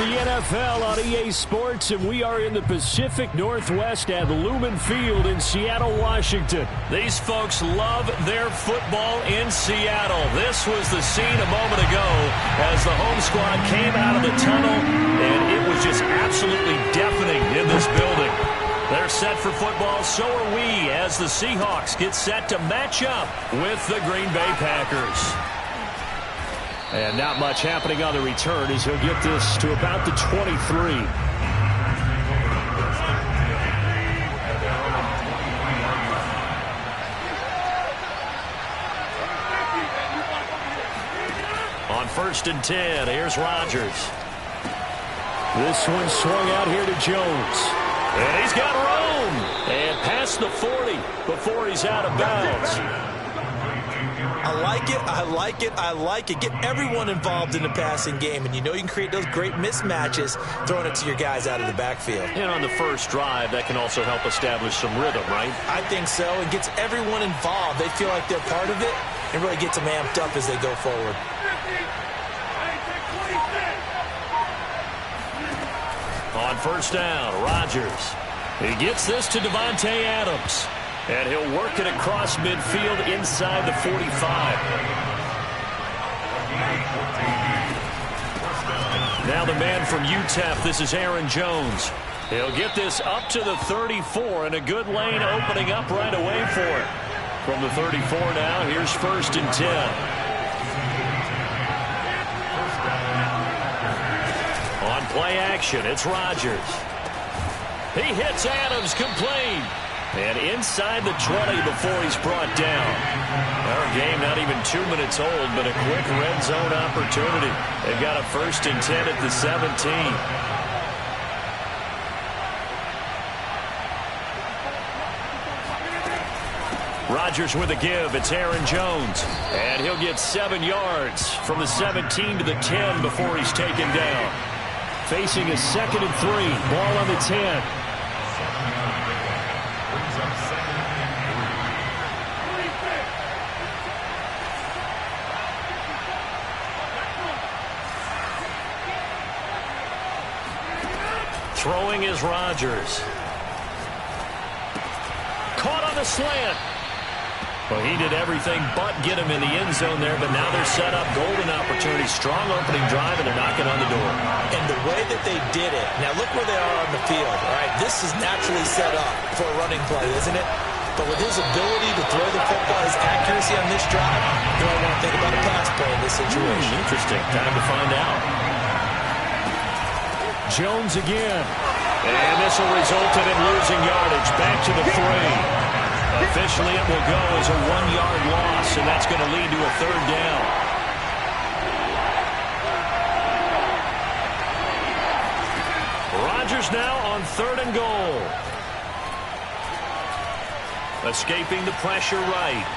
the NFL on EA Sports, and we are in the Pacific Northwest at Lumen Field in Seattle, Washington. These folks love their football in Seattle. This was the scene a moment ago as the home squad came out of the tunnel, and it was just absolutely deafening in this building. They're set for football, so are we, as the Seahawks get set to match up with the Green Bay Packers. And not much happening on the return as he'll get this to about the 23. On 1st and 10, here's Rodgers. This one swung out here to Jones. And he's got room. And past the 40 before he's out of bounds. I like it, I like it, I like it. Get everyone involved in the passing game, and you know you can create those great mismatches throwing it to your guys out of the backfield. And on the first drive, that can also help establish some rhythm, right? I think so. It gets everyone involved. They feel like they're part of it and really gets them amped up as they go forward. On 1st down, Rodgers. He gets this to Devontae Adams. And he'll work it across midfield inside the 45. Now the man from UTEP, this is Aaron Jones. He'll get this up to the 34, and a good lane opening up right away for it. From the 34 now, here's 1st and 10. On play action, it's Rodgers. He hits Adams complete. And inside the 20 before he's brought down. Our game not even 2 minutes old, but a quick red zone opportunity. They've got a 1st and 10 at the 17. Rodgers with a give. It's Aaron Jones. And he'll get 7 yards from the 17 to the 10 before he's taken down. Facing a 2nd and 3. Ball on the 10. Throwing is Rodgers. Caught on the slant. Well, he did everything but get him in the end zone there, but now they're set up. Golden opportunity, strong opening drive, and they're knocking on the door. And the way that they did it, now look where they are on the field. All right, this is naturally set up for a running play, isn't it? But with his ability to throw the football, his accuracy on this drive, you don't want to think about a pass play in this situation. Interesting. Time to find out. Jones again. And this will result in him losing yardage. Back to the 3. Officially, it will go as a 1-yard loss, and that's going to lead to a 3rd down. Rodgers now on 3rd and goal. Escaping the pressure right.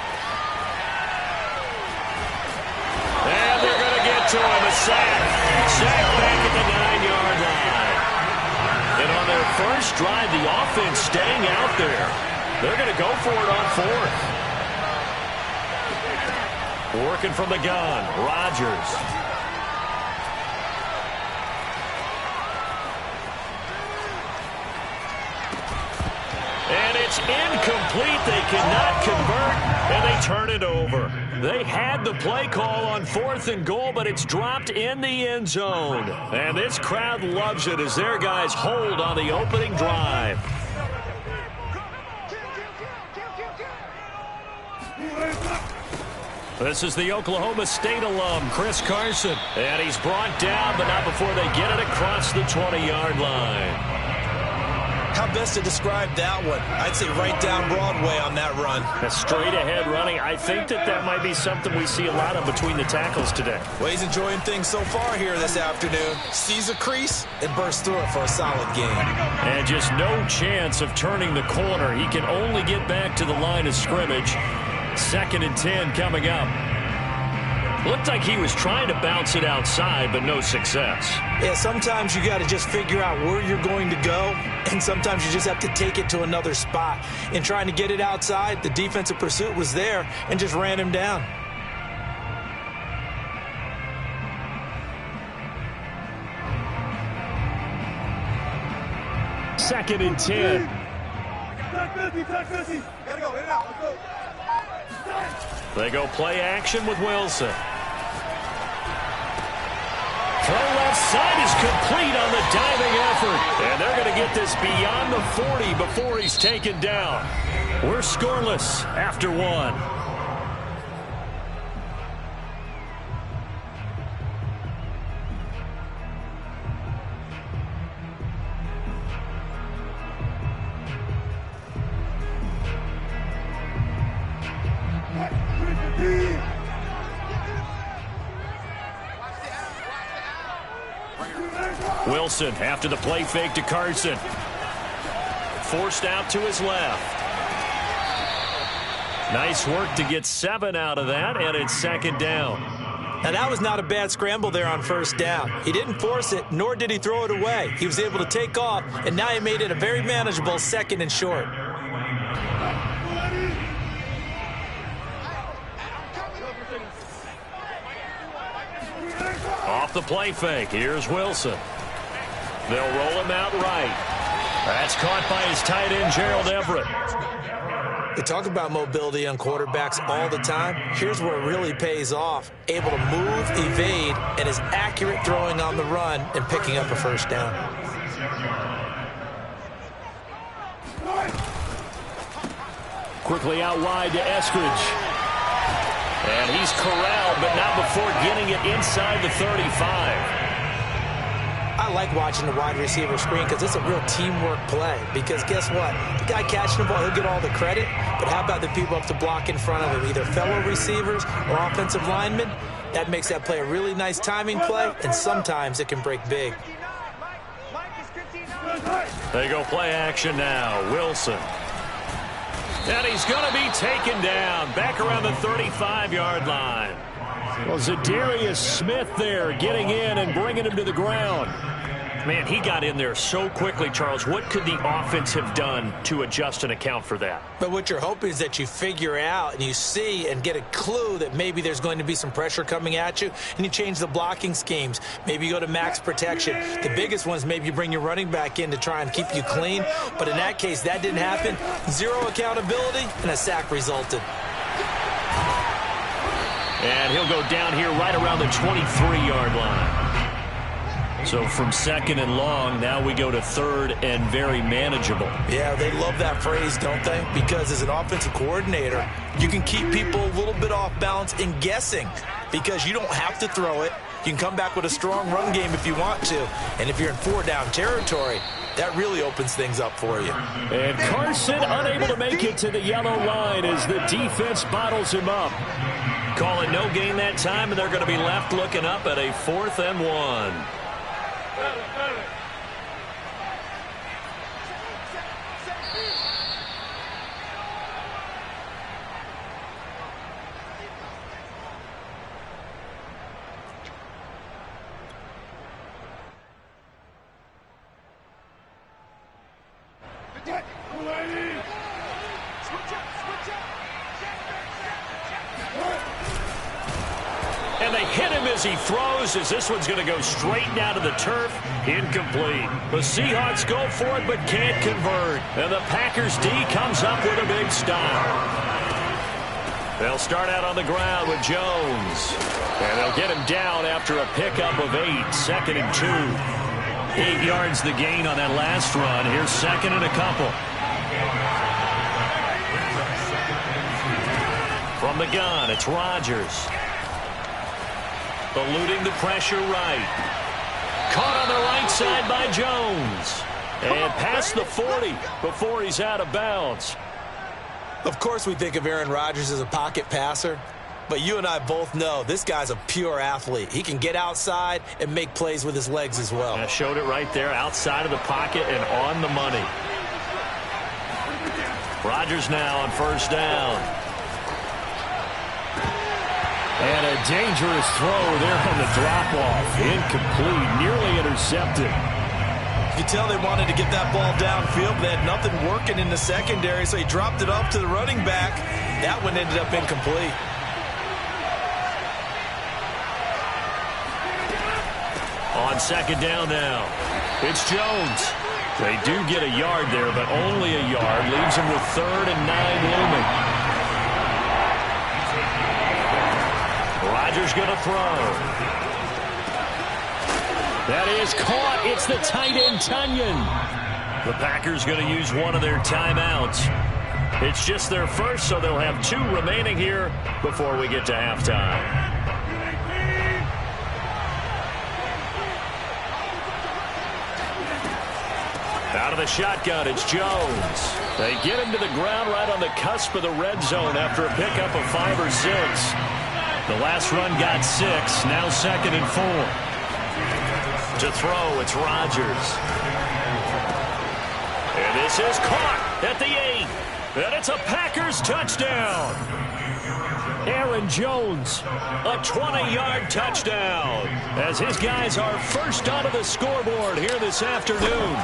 And they're going to get to him. A sack. Sack back at the 9-yard line. And on their first drive, the offense staying out there. They're going to go for it on 4th. Working from the gun, Rodgers. And it's incomplete. They cannot convert, and they turn it over. They had the play call on 4th and goal, but it's dropped in the end zone. And this crowd loves it as their guys hold on the opening drive. This is the Oklahoma State alum, Chris Carson. And he's brought down, but not before they get it across the 20-yard line. How best to describe that one? I'd say right down Broadway on that run. A straight-ahead running. I think that might be something we see a lot of between the tackles today. Well, he's enjoying things so far here this afternoon. Sees a crease and bursts through it for a solid game. And just no chance of turning the corner. He can only get back to the line of scrimmage. 2nd and 10 coming up. Looked like he was trying to bounce it outside, but no success. Yeah, sometimes you got to just figure out where you're going to go, and sometimes you just have to take it to another spot. In trying to get it outside, the defensive pursuit was there and just ran him down. 2nd and 10. They go play action with Wilson. Throw left side is complete on the diving effort. And they're going to get this beyond the 40 before he's taken down. We're scoreless after 1. Wilson after the play fake to Carson. Forced out to his left. Nice work to get 7 out of that, and it's 2nd down. Now, that was not a bad scramble there on 1st down. He didn't force it, nor did he throw it away. He was able to take off, and now he made it a very manageable 2nd and short. Off the play fake, here's Wilson. They'll roll him out right. That's caught by his tight end, Gerald Everett. We talk about mobility on quarterbacks all the time. Here's where it really pays off. Able to move, evade, and is accurate throwing on the run and picking up a 1st down. Quickly out wide to Eskridge. And he's corralled, but not before getting it inside the 35. I like watching the wide receiver screen because it's a real teamwork play. Because guess what? The guy catching the ball, he'll get all the credit. But how about the people up to block in front of him, either fellow receivers or offensive linemen? That makes that play a really nice timing play, and sometimes it can break big. They go play action now. Wilson. And he's going to be taken down back around the 35-yard line. Well, Zadarius Smith there getting in and bringing him to the ground. Man, he got in there so quickly, Charles. What could the offense have done to adjust and account for that? But what you're hoping is that you figure out and you see and get a clue that maybe there's going to be some pressure coming at you, and you change the blocking schemes. Maybe you go to max protection. The biggest one is maybe you bring your running back in to try and keep you clean. But in that case, that didn't happen. 0 accountability, and a sack resulted. And he'll go down here right around the 23-yard line. So from 2nd and long, now we go to 3rd and very manageable. Yeah, they love that phrase, don't they? Because as an offensive coordinator, you can keep people a little bit off balance in guessing because you don't have to throw it. You can come back with a strong run game if you want to. And if you're in 4-down territory, that really opens things up for you. And Carson unable to make it to the yellow line as the defense bottles him up. Calling no gain that time, and they're going to be left looking up at a 4th and 1. And they hit him as he throws, as this one's going to go straight down to the turf. Incomplete. The Seahawks go for it but can't convert. And the Packers D comes up with a big stop. They'll start out on the ground with Jones. And they'll get him down after a pickup of 8. 2nd and 2. 8 yards the gain on that last run. Here's 2nd and a couple. From the gun, it's Rodgers. Eluding the pressure right. Caught on the right side by Jones. And past the 40 before he's out of bounds. Of course we think of Aaron Rodgers as a pocket passer, but you and I both know this guy's a pure athlete. He can get outside and make plays with his legs as well. I showed it right there, outside of the pocket and on the money. Rodgers now on 1st down. And a dangerous throw there on the drop-off. Incomplete, nearly intercepted. You can tell they wanted to get that ball downfield, but they had nothing working in the secondary, so he dropped it off to the running back. That one ended up incomplete. On 2nd down now, it's Jones. They do get a yard there, but only a yard. Leaves them with 3rd and 9 looming. Rodgers going to throw. That is caught. It's the tight end, Tunyon. The Packers going to use one of their timeouts. It's just their first, so they'll have 2 remaining here before we get to halftime. Out of the shotgun, it's Jones. They get him to the ground right on the cusp of the red zone after a pickup of 5 or 6. The last run got 6, now 2nd and 4. To throw, it's Rodgers. And this is caught at the 8. And it's a Packers touchdown. Aaron Jones, a 20-yard touchdown, as his guys are first onto the scoreboard here this afternoon.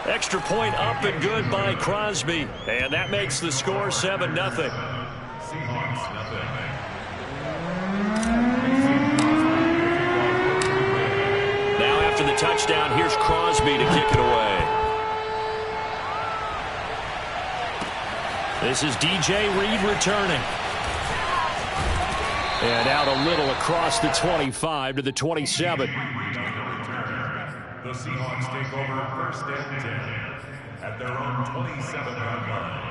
Extra point up and good by Crosby, and that makes the score 7-0. Now after the touchdown, here's Crosby to kick it away. This is DJ Reed returning. And out a little across the 25 to the 27. The Seahawks take over 1st and 10 at their own 27-yard line.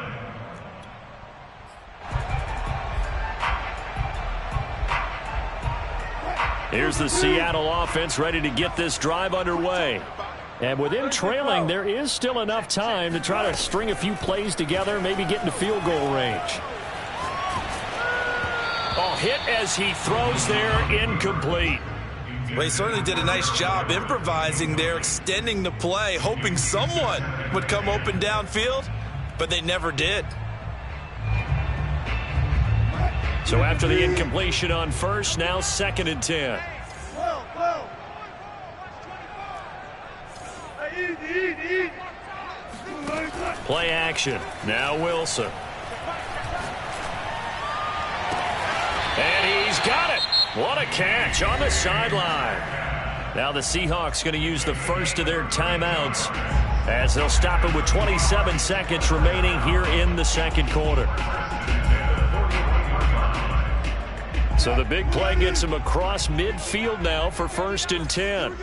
Here's the Seattle offense ready to get this drive underway. And with them trailing, there is still enough time to try to string a few plays together, maybe get into field goal range. Oh, hit as he throws there, incomplete. Well, he certainly did a nice job improvising there, extending the play, hoping someone would come open downfield, but they never did. So after the incompletion on first, now 2nd and 10. Play action. Now Wilson. And he's got it. What a catch on the sideline. Now the Seahawks going to use the first of their timeouts as they'll stop it with 27 seconds remaining here in the 2nd quarter. So the big play gets him across midfield now for 1st and 10.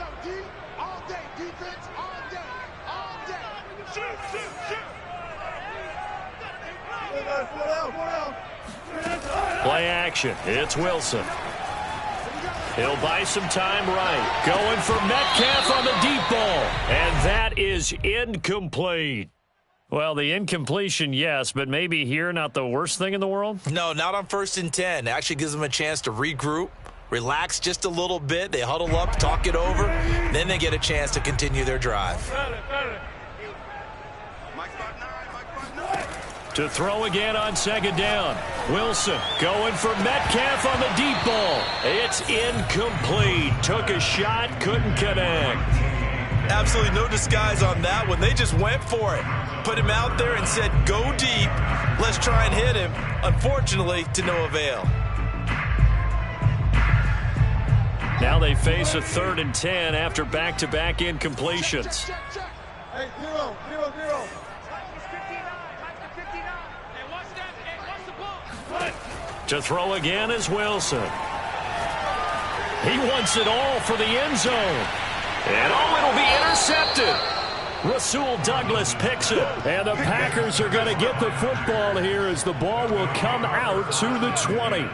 Play action. It's Wilson. He'll buy some time right. Going for Metcalf on the deep ball. And that is incomplete. Well, the incompletion, yes, but maybe here not the worst thing in the world? No, not on 1st and 10. Actually gives them a chance to regroup, relax just a little bit. They huddle up, talk it over. Then they get a chance to continue their drive. To throw again on 2nd down. Wilson going for Metcalf on the deep ball. It's incomplete. Took a shot, couldn't connect. Absolutely no disguise on that one. They just went for it. Put him out there and said, go deep. Let's try and hit him. Unfortunately, to no avail. Now they face a 3rd and 10 after back-to-back incompletions. Hey, 0. To throw again is Wilson. He wants it all for the end zone. And it'll be intercepted. Rasul Douglas picks it. And the Packers are going to get the football here as the ball will come out to the 20.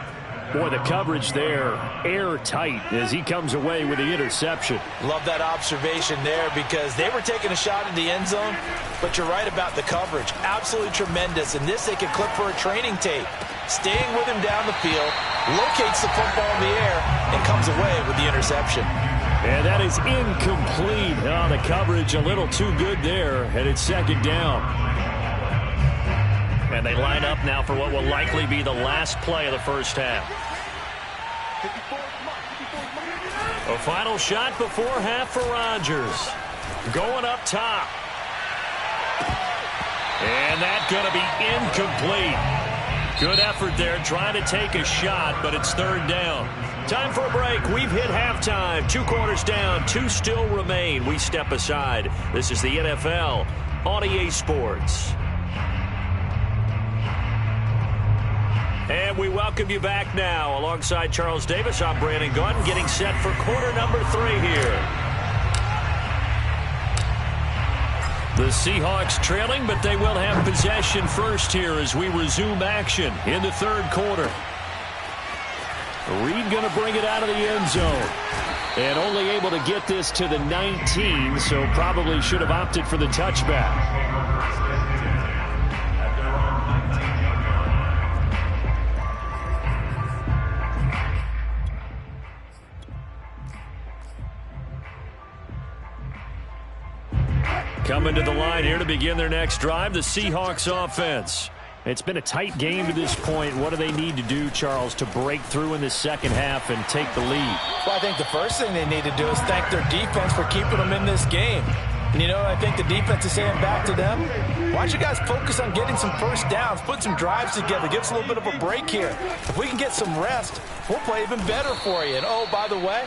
Boy, the coverage there, airtight as he comes away with the interception. Love that observation there because they were taking a shot in the end zone, but you're right about the coverage. Absolutely tremendous. And this they could clip for a training tape. Staying with him down the field, locates the football in the air, and comes away with the interception. And that is incomplete. Oh, the coverage a little too good there, and it's 2nd down. And they line up now for what will likely be the last play of the first half. A final shot before half for Rodgers. Going up top. And that's going to be incomplete. Good effort there, trying to take a shot, but it's third down. Time for a break. We've hit halftime. 2 quarters down, 2 still remain. We step aside. This is the NFL on EA Sports. And we welcome you back now. Alongside Charles Davis, I'm Brandon Gaudin, getting set for quarter number 3 here. The Seahawks trailing, but they will have possession first here as we resume action in the third quarter. Reed going to bring it out of the end zone. And only able to get this to the 19, so probably should have opted for the touchback. Coming to the line here to begin their next drive, the Seahawks offense. It's been a tight game to this point. What do they need to do, Charles, to break through in the second half and take the lead? Well, I think the first thing they need to do is thank their defense for keeping them in this game. And, you know, I think the defense is saying back to them, why don't you guys focus on getting some first downs, put some drives together, give us a little bit of a break here. If we can get some rest, we'll play even better for you. And, oh, by the way,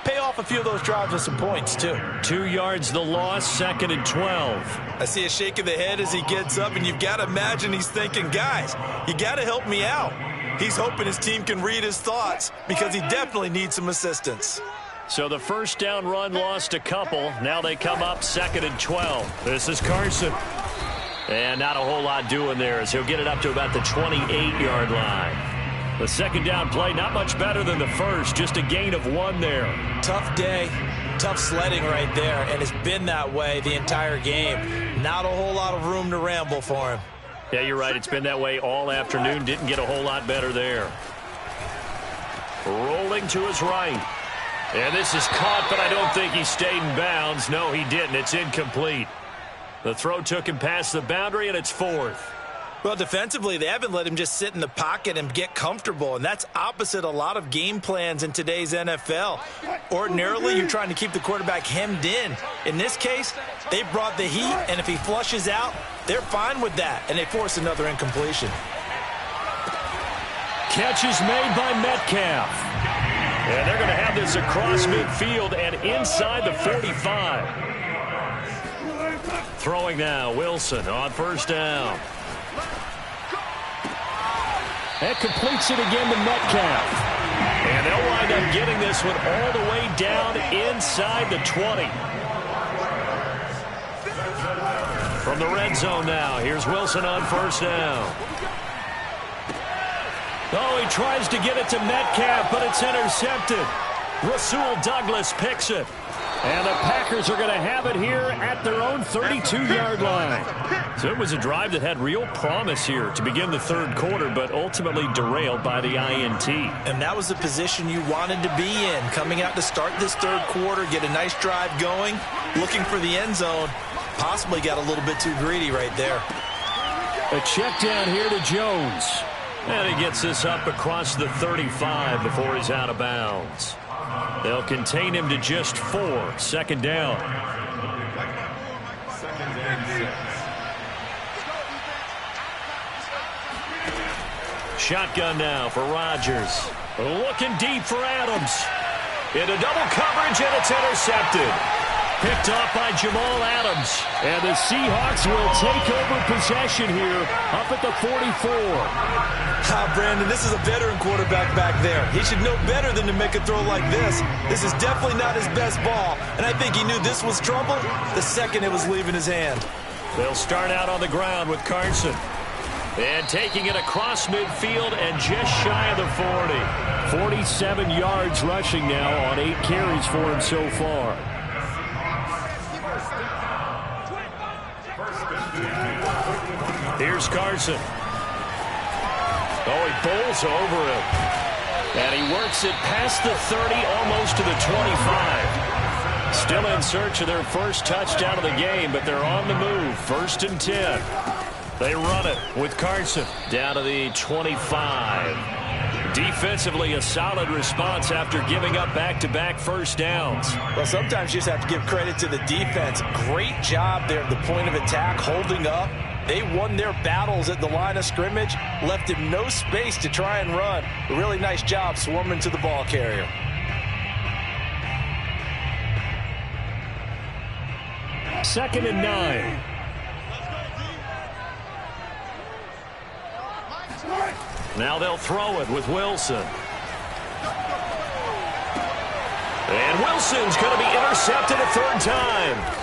pay off a few of those drives with some points, too. 2 yards the loss, 2nd and 12. I see a shake of the head as he gets up, and you've got to imagine he's thinking, guys, you got to help me out. He's hoping his team can read his thoughts because he definitely needs some assistance. So the first down run lost a couple. Now they come up 2nd and 12. This is Carson. And not a whole lot doing there as he'll get it up to about the 28-yard line. The second down play, not much better than the first, just a gain of 1 there. Tough day, tough sledding right there, and it's been that way the entire game. Not a whole lot of room to ramble for him. Yeah, you're right. It's been that way all afternoon. Didn't get a whole lot better there. Rolling to his right. And this is caught, but I don't think he stayed in bounds. No, he didn't. It's incomplete. The throw took him past the boundary, and it's 4th. Well, defensively, they haven't let him just sit in the pocket and get comfortable, and that's opposite a lot of game plans in today's NFL. Ordinarily, you're trying to keep the quarterback hemmed in. In this case, they brought the heat, and if he flushes out, they're fine with that, and they force another incompletion. Catch is made by Metcalf. And they're going to have this across midfield and inside the 45. Throwing now, Wilson on first down. That completes it again to Metcalf. And they'll wind up getting this one all the way down inside the 20. From the red zone now, here's Wilson on first down. Oh, he tries to get it to Metcalf, but it's intercepted. Rasul Douglas picks it. And the Packers are going to have it here at their own 32-yard line. So it was a drive that had real promise here to begin the third quarter, but ultimately derailed by the INT. And that was the position you wanted to be in, coming out to start this third quarter, get a nice drive going, looking for the end zone. Possibly got a little bit too greedy right there. A check down here to Jones. And he gets this up across the 35 before he's out of bounds. They'll contain him to just 4. 2nd down. Shotgun now for Rodgers. Looking deep for Adams. Into double coverage, and it's intercepted. Picked off by Jamal Adams. And the Seahawks will take over possession here up at the 44. Brandon, this is a veteran quarterback back there. He should know better than to make a throw like this. This is definitely not his best ball, and I think he knew this was trouble the second it was leaving his hand. They'll start out on the ground with Carson. And taking it across midfield and just shy of the 40. 47 yards rushing now on 8 carries for him so far. Here's Carson. Oh, he bowls over him. And he works it past the 30, almost to the 25. Still in search of their first touchdown of the game, but they're on the move. 1st and 10. They run it with Carson down to the 25. Defensively, a solid response after giving up back-to-back first downs. Well, sometimes you just have to give credit to the defense. Great job there at the point of attack, holding up, They won their battles at the line of scrimmage, left him no space to try and run. A really nice job swarming to the ball carrier. Second and 9. Now they'll throw it with Wilson. And Wilson's going to be intercepted a third time.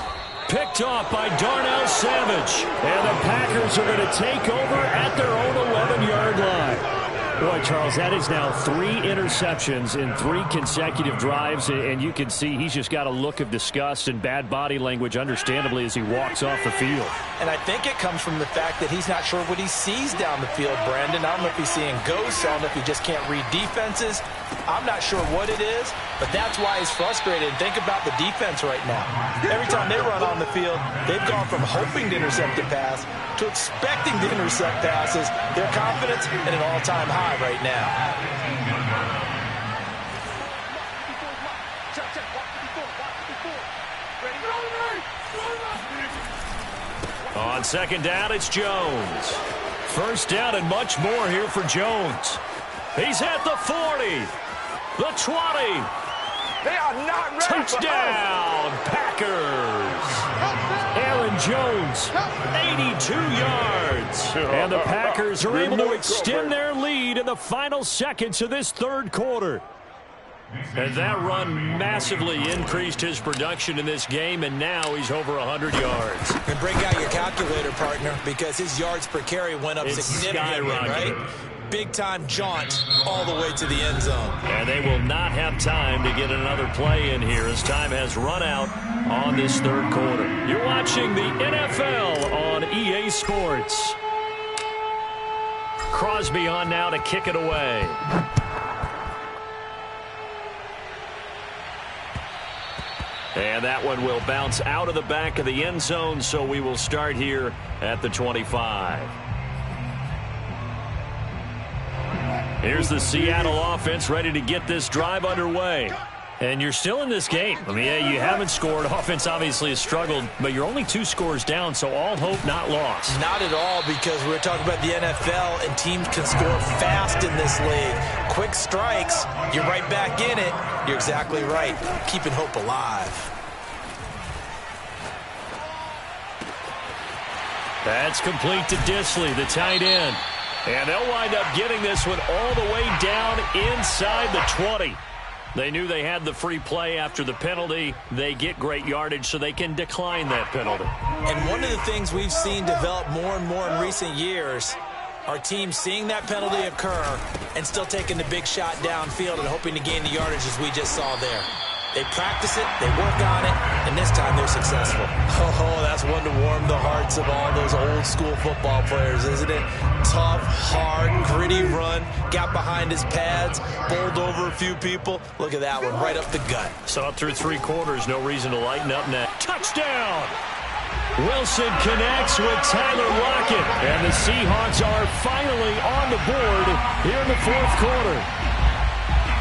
Picked off by Darnell Savage. And the Packers are going to take over at their own 11-yard line. Boy, Charles, that is now 3 interceptions in 3 consecutive drives, and you can see he's just got a look of disgust and bad body language, understandably, as he walks off the field. And I think it comes from the fact that he's not sure what he sees down the field, Brandon. I don't know if he's seeing ghosts. I don't know if he just can't read defenses. I'm not sure what it is, but that's why he's frustrated. And think about the defense right now. Every time they run on the field, they've gone from hoping to intercept a pass to expecting to intercept passes. Their confidence at an all-time high right now. On second down, it's Jones. First down and much more here for Jones. He's at the 40, the 20. They are not ready. Touchdown, Packers. Aaron Jones, 82 yards. And the Packers are able to extend their lead in the final seconds of this third quarter. And that run massively increased his production in this game, and now he's over 100 yards. And bring out your calculator, partner, because his yards per carry went up significantly, right? Big-time jaunt all the way to the end zone. And they will not have time to get another play in here as time has run out on this third quarter. You're watching the NFL on EA Sports. Crosby on now to kick it away. And that one will bounce out of the back of the end zone, so we will start here at the 25. Here's the Seattle offense ready to get this drive underway. And you're still in this game. I mean, yeah, you haven't scored. Offense obviously has struggled, but you're only 2 scores down, so all hope not lost. Not at all, because we're talking about the NFL, and teams can score fast in this league. Quick strikes, you're right back in it. You're exactly right. Keeping hope alive. That's complete to Disley, the tight end. And they'll wind up getting this one all the way down inside the 20. They knew they had the free play after the penalty. They get great yardage, so they can decline that penalty. And one of the things we've seen develop more and more in recent years are teams seeing that penalty occur and still taking the big shot downfield and hoping to gain the yardage as we just saw there. They practice it, they work on it, and this time they're successful. Oh, that's one to warm the hearts of all those old school football players, isn't it? Tough, hard, gritty run, got behind his pads, bowled over a few people. Look at that one, right up the gut. So up through 3 quarters, no reason to lighten up now. Touchdown! Wilson connects with Tyler Lockett, and the Seahawks are finally on the board here in the 4th quarter.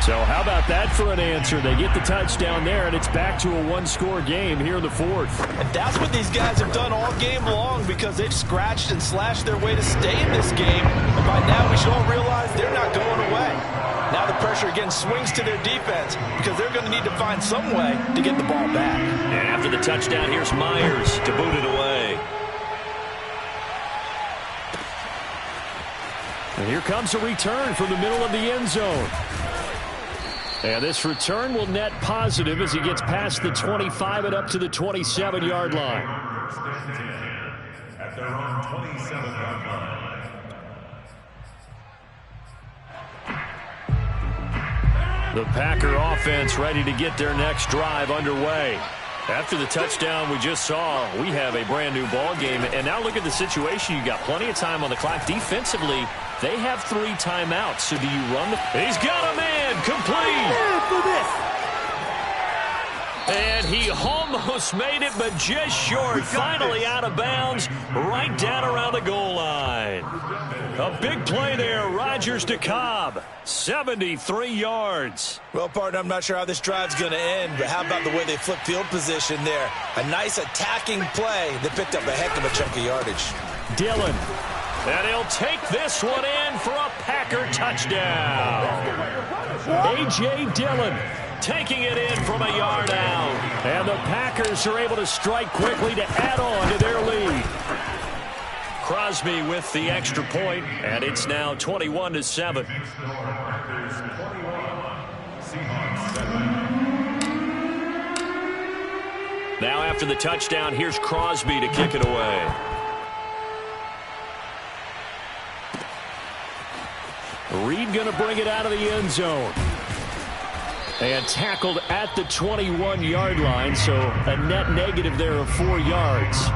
So how about that for an answer? They get the touchdown there, and it's back to a 1-score game here in the 4th. And that's what these guys have done all game long, because they've scratched and slashed their way to stay in this game. And by now we should all realize they're not going away. Now the pressure again swings to their defense, because they're going to need to find some way to get the ball back. And after the touchdown, here's Myers to boot it away. And here comes a return from the middle of the end zone. And this return will net positive as he gets past the 25 and up to the 27-yard line. At their own 27-yard line. The Packer offense ready to get their next drive underway. After the touchdown we just saw, we have a brand new ball game. And now look at the situation. You got plenty of time on the clock. Defensively, they have 3 timeouts. So do you run the... He's got a man complete. And he almost made it, but just short. Finally out of bounds, right down around the goal line. A big play there. Rodgers to Cobb. 73 yards. Well, partner, I'm not sure how this drive's going to end, but how about the way they flipped field position there? A nice attacking play that picked up a heck of a chunk of yardage. Dillon. And he'll take this one in for a Packer touchdown. A.J. Dillon taking it in from a yard out. And the Packers are able to strike quickly to add on to their lead. Crosby with the extra point, and it's now 21-7. Now after the touchdown, here's Crosby to kick it away. Reed going to bring it out of the end zone. And tackled at the 21-yard line, so a net negative there of 4 yards.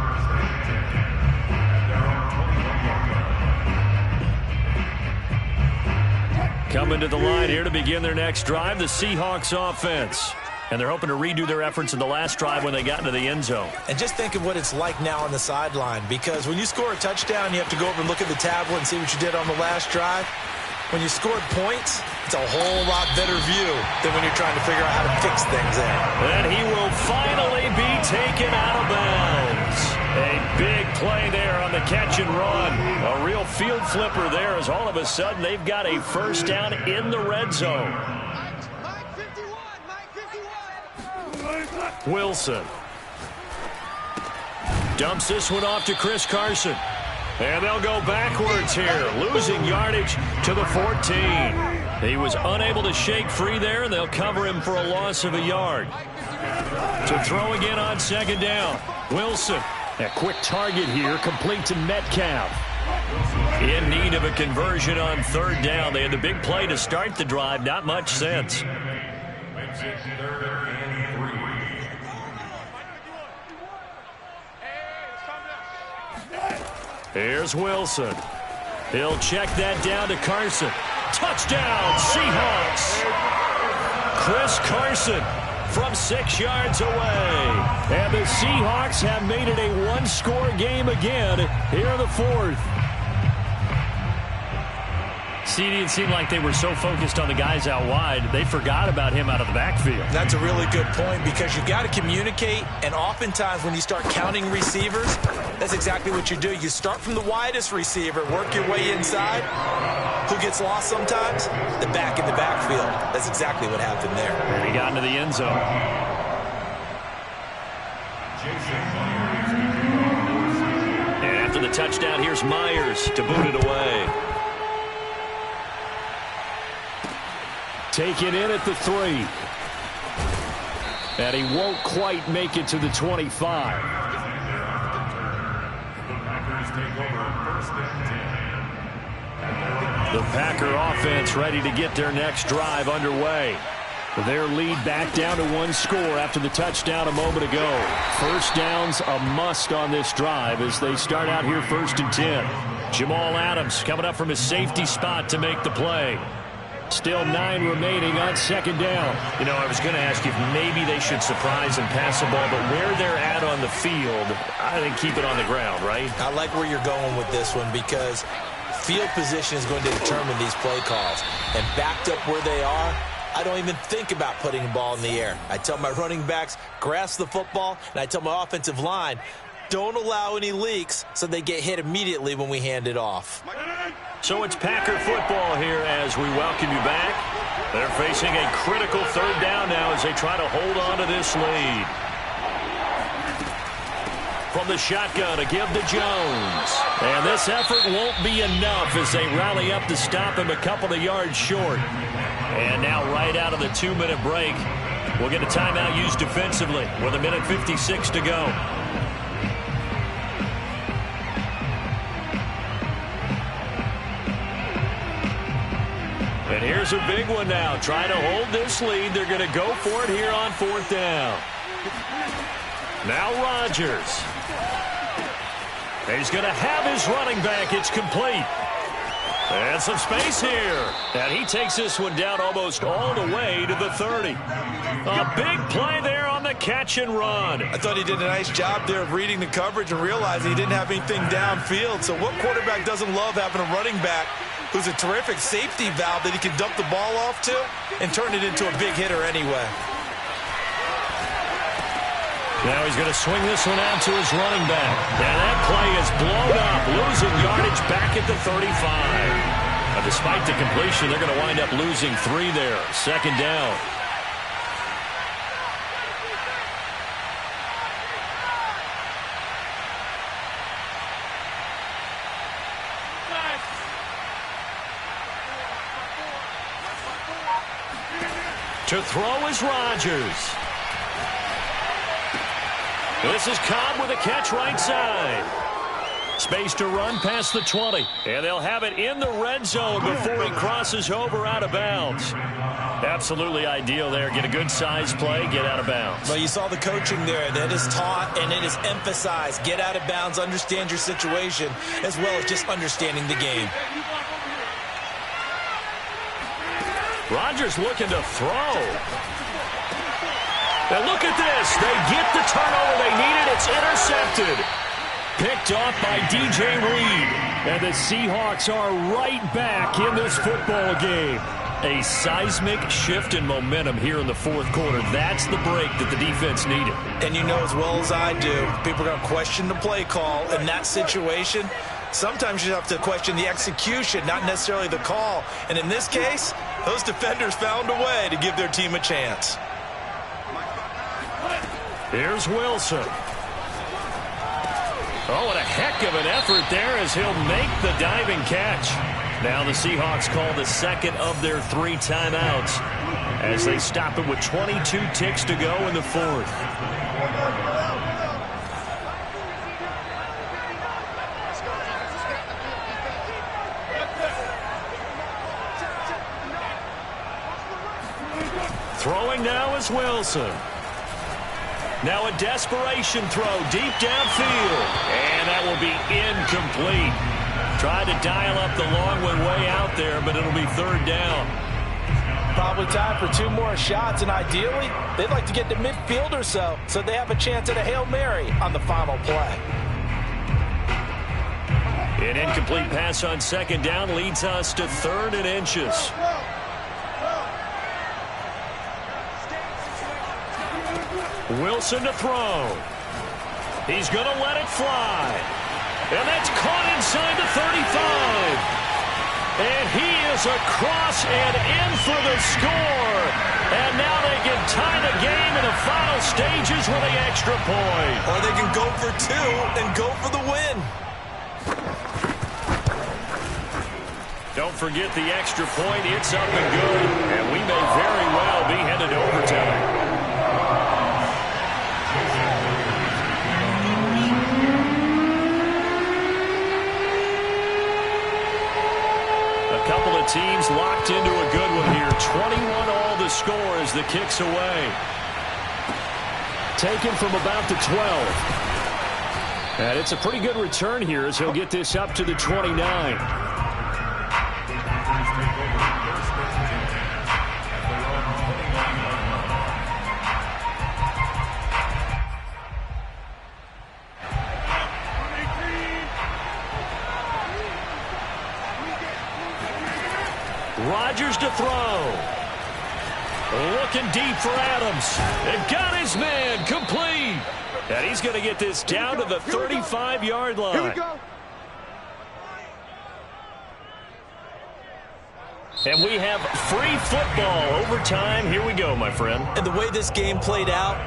Coming to the line here to begin their next drive, the Seahawks offense. And they're hoping to redo their efforts in the last drive when they got into the end zone. And just think of what it's like now on the sideline, because when you score a touchdown, you have to go over and look at the tablet and see what you did on the last drive. When you scored points, it's a whole lot better view than when you're trying to figure out how to fix things there. And he will finally be taken out of bounds. A big play there on the catch and run. A real field flipper there as all of a sudden they've got a first down in the red zone. Wilson dumps this one off to Chris Carson. And they'll go backwards here, losing yardage to the 14. He was unable to shake free there, and they'll cover him for a loss of a yard. To throw again on second down. Wilson, a quick target here, complete to Metcalf. In need of a conversion on third down. They had the big play to start the drive, not much sense. Here's Wilson. He'll check that down to Carson. Touchdown, Seahawks. Chris Carson from 6 yards away. And the Seahawks have made it a one-score game again here in the fourth. CD, it seemed like they were so focused on the guys out wide, they forgot about him out of the backfield. That's a really good point, because you've got to communicate, and oftentimes when you start counting receivers, that's exactly what you do. You start from the widest receiver, work your way inside. Who gets lost sometimes? The back in the backfield. That's exactly what happened there. And he got into the end zone. And after the touchdown, here's Myers to boot it away. Taken in at the 3. And he won't quite make it to the 25. The Packer offense ready to get their next drive underway. Their lead back down to one score after the touchdown a moment ago. First down's a must on this drive as they start out here 1st and 10. Jamal Adams coming up from his safety spot to make the play. Still 9 remaining on second down. You know, I was going to ask you if maybe they should surprise and pass the ball, but where they're at on the field, I think keep it on the ground, right? I like where you're going with this one, because field position is going to determine these play calls. And backed up where they are, I don't even think about putting the ball in the air. I tell my running backs, grasp the football, and I tell my offensive line, don't allow any leaks so they get hit immediately when we hand it off. So it's Packer football here as we welcome you back. They're facing a critical third down now as they try to hold on to this lead. From the shotgun to give to Jones. And this effort won't be enough as they rally up to stop him a couple of yards short. And now right out of the 2-minute break, we'll get a timeout used defensively with 1:56 to go. And here's a big one now. Trying to hold this lead. They're going to go for it here on 4th down. Now Rodgers. He's going to have his running back. It's complete. And some space here. And he takes this one down almost all the way to the 30. A big play there on the catch and run. I thought he did a nice job there of reading the coverage and realizing he didn't have anything downfield. So what quarterback doesn't love having a running back who's a terrific safety valve that he can dump the ball off to and turn it into a big hitter anyway? Now he's going to swing this one out to his running back. And that play is blown up, losing yardage back at the 35. Despite the completion, they're going to wind up losing 3 there. Second down. To throw is Rodgers. This is Cobb with a catch right side. Space to run past the 20. And they'll have it in the red zone before he crosses over out of bounds. Absolutely ideal there. Get a good size play, get out of bounds. Well, you saw the coaching there. That is taught and it is emphasized. Get out of bounds, understand your situation, as well as just understanding the game. Rodgers looking to throw. And look at this. They get the turnover they needed. It's intercepted. Picked off by DJ Reed. And the Seahawks are right back in this football game. A seismic shift in momentum here in the fourth quarter. That's the break that the defense needed. And you know as well as I do, people are going to question the play call in that situation. Sometimes you have to question the execution, not necessarily the call. And in this case, those defenders found a way to give their team a chance. Here's Wilson. Oh, what a heck of an effort there as he'll make the diving catch. Now the Seahawks call the second of their 3 timeouts as they stop it with 22 ticks to go in the fourth. Throwing now is Wilson. Now a desperation throw deep downfield. And that will be incomplete. Tried to dial up the long one way out there, but it'll be third down. Probably time for 2 more shots, and ideally, they'd like to get to midfield or so they have a chance at a Hail Mary on the final play. An incomplete pass on second down leads us to 3rd and inches. Wilson to throw. He's going to let it fly. And that's caught inside the 35. And he is across and in for the score. And now they can tie the game in the final stages with the extra point. Or they can go for 2 and go for the win. Don't forget the extra point. It's up and good. And we may very well be headed to overtime. Couple of teams locked into a good one here. 21 all the score as the kick's away. Taken from about the 12. And it's a pretty good return here as he'll get this up to the 29. Rodgers to throw. Looking deep for Adams. And got his man complete. And he's going to get this down to the 35-yard line. Here we go. And we have free football overtime. Here we go, my friend. And the way this game played out,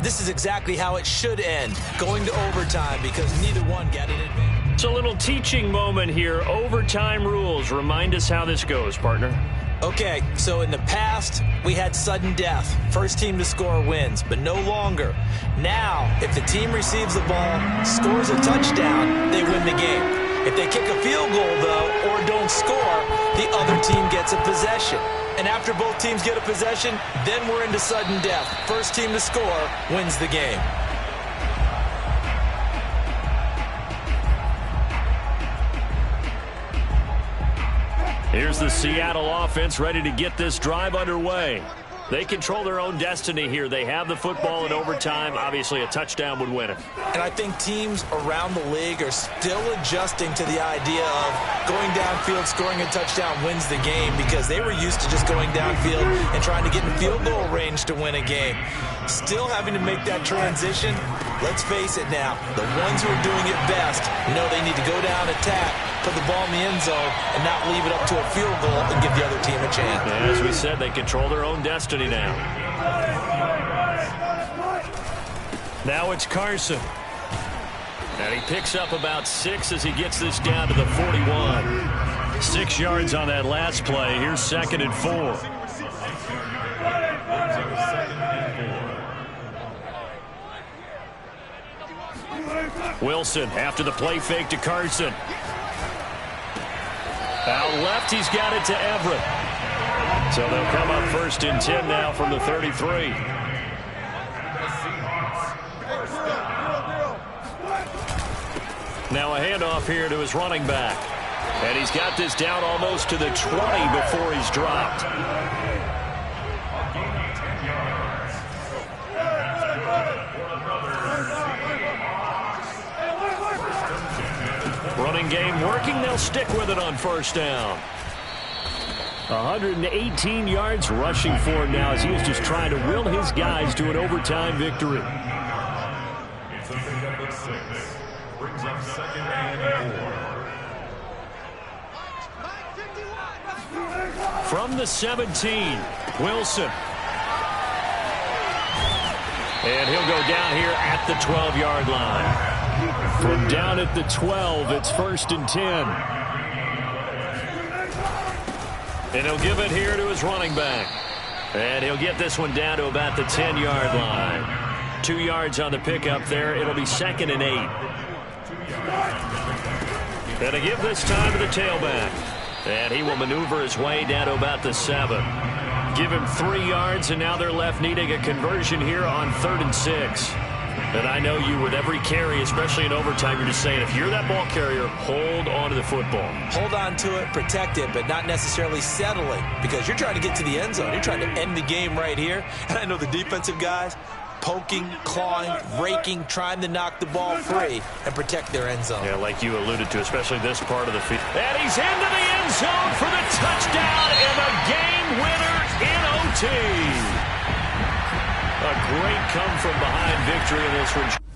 this is exactly how it should end. Going to overtime because neither one got an advantage. It's a little teaching moment here. Overtime rules. Remind us how this goes, partner. Okay, so in the past, we had sudden death. First team to score wins, but no longer. Now, if the team receives the ball, scores a touchdown, they win the game. If they kick a field goal, though, or don't score, the other team gets a possession. And after both teams get a possession, then we're into sudden death. First team to score wins the game. Here's the Seattle offense ready to get this drive underway. They control their own destiny here. They have the football in overtime. Obviously, a touchdown would win it. And I think teams around the league are still adjusting to the idea of going downfield, scoring a touchdown wins the game, because they were used to just going downfield and trying to get in field goal range to win a game. Still having to make that transition. Let's face it now, the ones who are doing it best know they need to go down, attack, put the ball in the end zone, and not leave it up to a field goal and give the other team a chance. And as we said, they control their own destiny now. Now it's Carson. And he picks up about 6 as he gets this down to the 41. 6 yards on that last play. Here's 2nd and 4. Wilson after the play fake to Carson. Out left, he's got it to Everett. So they'll come up 1st and 10 now from the 33. Now a handoff here to his running back. And he's got this down almost to the 20 before he's dropped. Running game working. They'll stick with it on 1st down. 118 yards rushing for him now as he is just trying to will his guys to an overtime victory. It's a pickup of 6. Brings up 2nd and 4. From the 17, Wilson. And he'll go down here at the 12-yard line. From down at the 12, it's 1st and 10. And he'll give it here to his running back. And he'll get this one down to about the 10-yard line. 2 yards on the pickup there. It'll be 2nd and 8. And a give this time to the tailback. And he will maneuver his way down to about the 7. Give him 3 yards, and now they're left needing a conversion here on 3rd and 6. And I know you, with every carry, especially in overtime, you're just saying, if you're that ball carrier, hold on to the football. Hold on to it, protect it, but not necessarily settle it, because you're trying to get to the end zone. You're trying to end the game right here. And I know the defensive guys poking, clawing, raking, trying to knock the ball free and protect their end zone. Yeah, like you alluded to, especially this part of the field. And he's into the end zone for the touchdown and the game winner in OT. A great come-from-behind victory in this one.